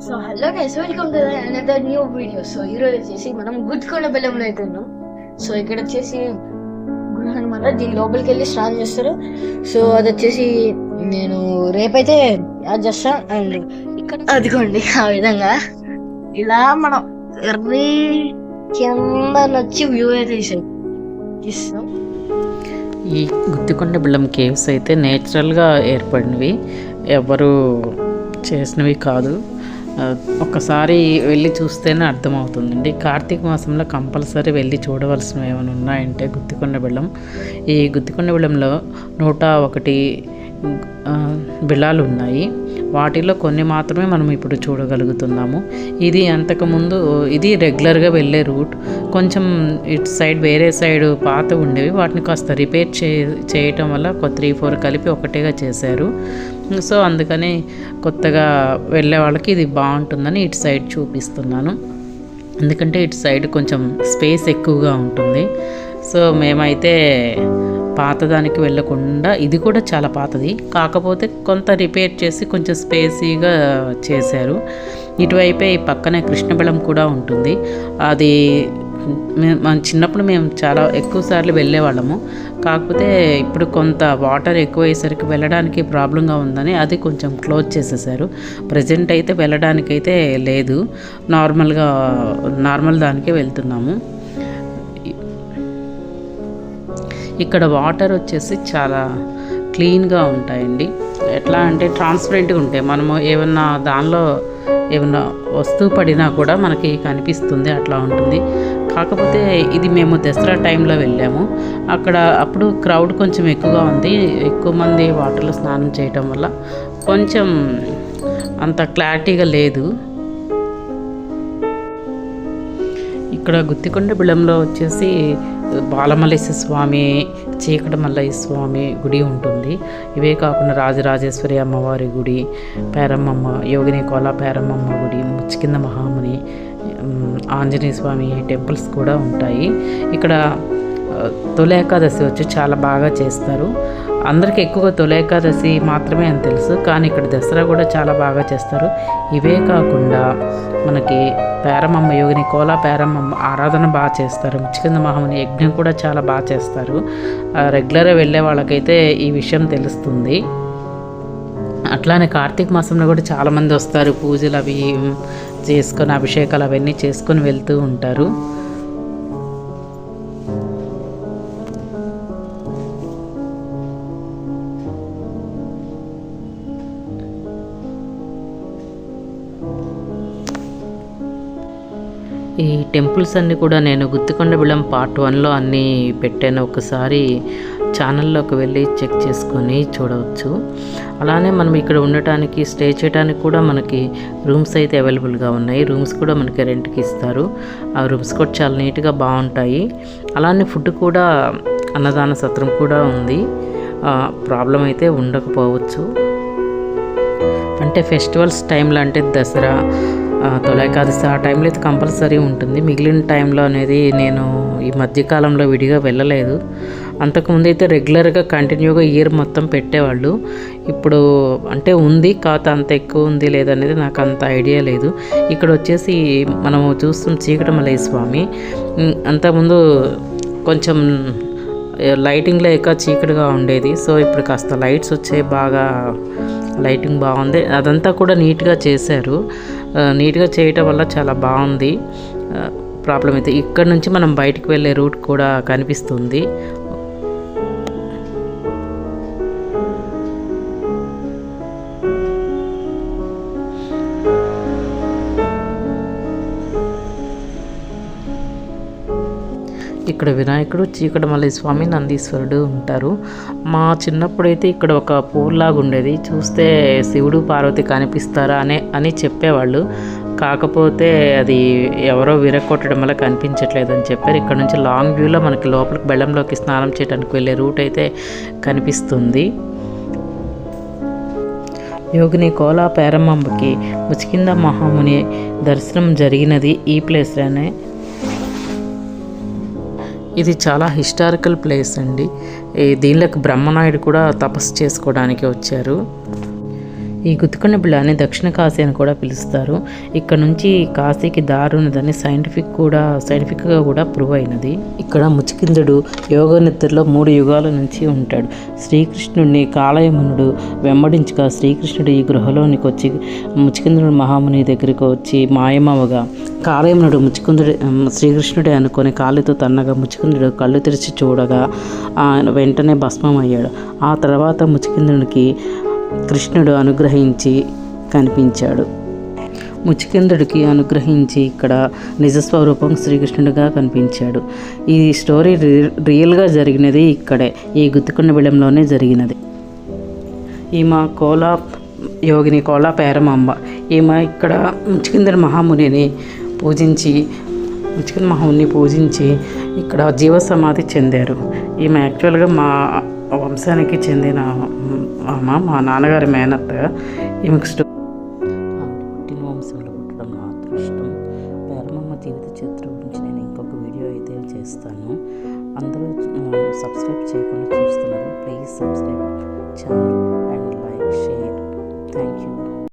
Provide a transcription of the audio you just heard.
So hello guys, welcome to another new video. So ఈరోజు వచ్చేసి మనం గుత్తికొండ బెల్లంలో అయితే ఉన్నాం. సో ఇక్కడ వచ్చేసి గుడి అనమాట. దీని లోపలికి వెళ్ళి స్నానం చేస్తారు. సో అది వచ్చేసి నేను రేపైతే అది చేస్తా. అండ్ ఇక్కడ అదిగోండి ఆ విధంగా ఇలా మనం ఎర్రీ కింద నచ్చి వ్యూ అయితే ఇస్తాం. ఈ గుత్తికొండ బెల్లం కేవ్స్ అయితే నేచురల్గా ఏర్పడినవి, ఎవరు చేసినవి కాదు. ఒక్కసారి వెళ్ళి చూస్తేనే అర్థమవుతుందండి. కార్తీక మాసంలో కంపల్సరీ వెళ్ళి చూడవలసినవి ఏమైనా ఉన్నాయంటే గుత్తికొండ బెల్లం. ఈ గుత్తికొండ బెల్లంలో 101 బిళ్ళాలు ఉన్నాయి. వాటిలో కొన్ని మాత్రమే మనం ఇప్పుడు చూడగలుగుతున్నాము. ఇది అంతకుముందు ఇది రెగ్యులర్గా వెళ్ళే రూట్. కొంచెం ఇటు సైడ్ వేరే సైడ్ పాత ఉండేవి, వాటిని కాస్త రిపేర్ చేయటం వల్ల 3-4 కలిపి ఒకటేగా చేశారు. సో అందుకని కొత్తగా వెళ్ళే వాళ్ళకి ఇది బాగుంటుందని ఇటు సైడ్ చూపిస్తున్నాను. ఎందుకంటే ఇటు సైడ్ కొంచెం స్పేస్ ఎక్కువగా ఉంటుంది. సో మేమైతే పాతదానికి వెళ్ళకుండా, ఇది కూడా చాలా పాతది, కాకపోతే కొంత రిపేర్ చేసి కొంచెం స్పేసీగా చేశారు. ఇటువైపే ఈ పక్కనే కృష్ణబెల్లం కూడా ఉంటుంది. అది మన చిన్నప్పుడు మేము చాలా ఎక్కువ సార్లు వెళ్ళేవాళ్ళము. కాకపోతే ఇప్పుడు కొంత వాటర్ ఎక్కువయ్యేసరికి వెళ్ళడానికి ప్రాబ్లంగా ఉందని అది కొంచెం క్లోజ్ చేసేసారు. ప్రజెంట్ అయితే వెళ్ళడానికైతే లేదు, నార్మల్ దానికే వెళ్తున్నాము. ఇక్కడ వాటర్ వచ్చేసి చాలా క్లీన్గా ఉంటాయండి. ఎట్లా అంటే ట్రాన్స్పరెంట్గా ఉంటాయి. మనము దానిలో ఏమన్నా వస్తువు పడినా కూడా మనకి కనిపిస్తుంది, అట్లా ఉంటుంది. కాకపోతే ఇది మేము దసరా టైంలో వెళ్ళాము. అప్పుడు క్రౌడ్ కొంచెం ఎక్కువగా ఉంది. ఎక్కువ మంది వాటర్లో స్నానం చేయటం వల్ల కొంచెం అంత క్లారిటీగా లేదు. ఇక్కడ గుత్తికొండ బెల్లంలో వచ్చేసి బాలమల్లేశ్వర స్వామి, చీకటి మల్లయ్య స్వామి గుడి ఉంటుంది. ఇవే కాకుండా రాజరాజేశ్వరి అమ్మవారి గుడి, పేరమ్మమ్మ, యోగిని కోల పేరమ్మమ్మ గుడి, ముచ్చికింద మహాముని, ఆంజనేయ స్వామి టెంపుల్స్ కూడా ఉంటాయి. ఇక్కడ తొలి ఏకాదశి వచ్చి చాలా బాగా చేస్తారు. అందరికీ ఎక్కువగా తొలి ఏకాదశి మాత్రమే అని తెలుసు, కానీ ఇక్కడ దసరా కూడా చాలా బాగా చేస్తారు. ఇవే కాకుండా మనకి పేరమ్మమ్మ, యోగిని కోల పేరమ్మమ్మ ఆరాధన బాగా చేస్తారు. ముచ్చికింద మహాముని యజ్ఞం కూడా చాలా బాగా చేస్తారు. రెగ్యులర్గా వెళ్ళే వాళ్ళకైతే ఈ విషయం తెలుస్తుంది. అట్లానే కార్తీక మాసంలో కూడా చాలామంది వస్తారు, పూజలు అవి చేసుకొని, అభిషేకాలు అవన్నీ చేసుకొని వెళ్తూ ఉంటారు. ఈ టెంపుల్స్ అన్నీ కూడా నేను గుత్తికొండ బెల్లం పార్ట్ 1లో అన్నీ పెట్టాను. ఒకసారి ఛానల్లోకి వెళ్ళి చెక్ చేసుకొని చూడవచ్చు. అలానే మనం ఇక్కడ ఉండటానికి, స్టే చేయడానికి కూడా మనకి రూమ్స్ అయితే అవైలబుల్గా ఉన్నాయి. రూమ్స్ కూడా మనకి రెంట్కి ఇస్తారు. ఆ రూమ్స్ కూడా చాలా నీట్గా బాగుంటాయి. అలానే ఫుడ్ కూడా, అన్నదాన సత్రం కూడా ఉంది. ప్రాబ్లం అయితే ఉండకపోవచ్చు. అంటే ఫెస్టివల్స్ టైంలో, అంటే దసరా, తొలి ఏకాదశి ఆ టైంలో అయితే కంపల్సరీ ఉంటుంది. మిగిలిన టైంలో అనేది నేను ఈ మధ్యకాలంలో విడిగా వెళ్ళలేదు. అంతకుముందు అయితే రెగ్యులర్గా కంటిన్యూగా ఇయర్ మొత్తం పెట్టేవాళ్ళు. ఇప్పుడు అంటే ఉంది, కాకపోతే అంత ఎక్కువ ఉంది లేదనేది నాకు అంత ఐడియా లేదు. ఇక్కడ వచ్చేసి మనము చూస్తాం చీకటి మల్లయ్య స్వామి. అంతకుముందు కొంచెం లైటింగ్లో ఎక్కువ చీకటిగా ఉండేది. సో ఇప్పుడు కాస్త లైట్స్ వచ్చాయి, బాగా లైటింగ్ బాగుంది. అదంతా కూడా నీట్గా చేశారు. నీట్గా చేయటం వల్ల చాలా బాగుంది. ప్రాబ్లం అయితే ఇక్కడ నుంచి మనం బయటికి వెళ్ళే రూట్ కూడా కనిపిస్తుంది. ఇక్కడ వినాయకుడు, చీకటి మల్లయ్య స్వామి, నందీశ్వరుడు ఉంటారు. మా చిన్నప్పుడైతే ఇక్కడ ఒక పూల్లాగా ఉండేది. చూస్తే శివుడు పార్వతి కనిపిస్తారా అని చెప్పేవాళ్ళు. కాకపోతే అది ఎవరో విరగొట్టడం వల్ల కనిపించట్లేదని చెప్పారు. ఇక్కడ నుంచి లాంగ్ వ్యూలో మనకి లోపలికి బెల్లంలోకి స్నానం చేయడానికి వెళ్ళే రూట్ అయితే కనిపిస్తుంది. యోగిని కోల పేరమ్మమ్మకి ముచ్చికింద మహాముని దర్శనం జరిగినది ఈ ప్లేస్లోనే. ఇది చాలా హిస్టారికల్ ప్లేస్ అండి. దీనిలోకి బ్రహ్మనాయుడు కూడా తపస్సు చేసుకోవడానికి వచ్చారు. ఈ గుత్తికొండ బిళ్ళని దక్షిణ కాశీ అని కూడా పిలుస్తారు. ఇక్కడ నుంచి కాశీకి దారి ఉన్నదని సైంటిఫిక్గా కూడా ప్రూవ్ అయినది. ఇక్కడ ముచికిందుడు యోగ నిద్రలో 3 యుగాల నుంచి ఉంటాడు. శ్రీకృష్ణుడిని కాలయమునుడు వెంబడించగా శ్రీకృష్ణుడు ఈ గృహలోనికి వచ్చి ముచికిందుడు మహాముని దగ్గరికి వచ్చి మాయమవగా కాలయమునుడు శ్రీకృష్ణుడే అనుకొని కాళ్ళతో తన్నగా ముచికిందుడు కళ్ళు తెరిచి చూడగా ఆయన వెంటనే భస్మం అయ్యాడు. ఆ తర్వాత ముచికిందుడికి కృష్ణుడు అనుగ్రహించి కనిపించాడు. ముచికిందుడికి అనుగ్రహించి ఇక్కడ నిజస్వరూపం శ్రీకృష్ణుడిగా కనిపించాడు. ఈ స్టోరీ రియల్గా జరిగినది ఇక్కడే, ఈ గుత్తికొండ బిళ్ళంలోనే జరిగినది. ఈమె యోగిని కోలా పేరమాంబ. ఈమె ఇక్కడ ముచికిందుడి మహాముని పూజించి ఇక్కడ జీవసమాధి చెందారు. ఈమె యాక్చువల్గా మా వంశానికి చెందిన మా నాన్నగారి మేనత్త. ఈమెకు పుట్టిన వంశంలో పుట్టడం నా అదృష్టం. పేరమమ్మ జీవిత చరిత్ర గురించి నేను ఇంకొక వీడియో అయితే చేస్తాను. అందరూ సబ్స్క్రైబ్ చేయకుండా చూస్తున్నారు. Please subscribe channel and like, share. Thank you.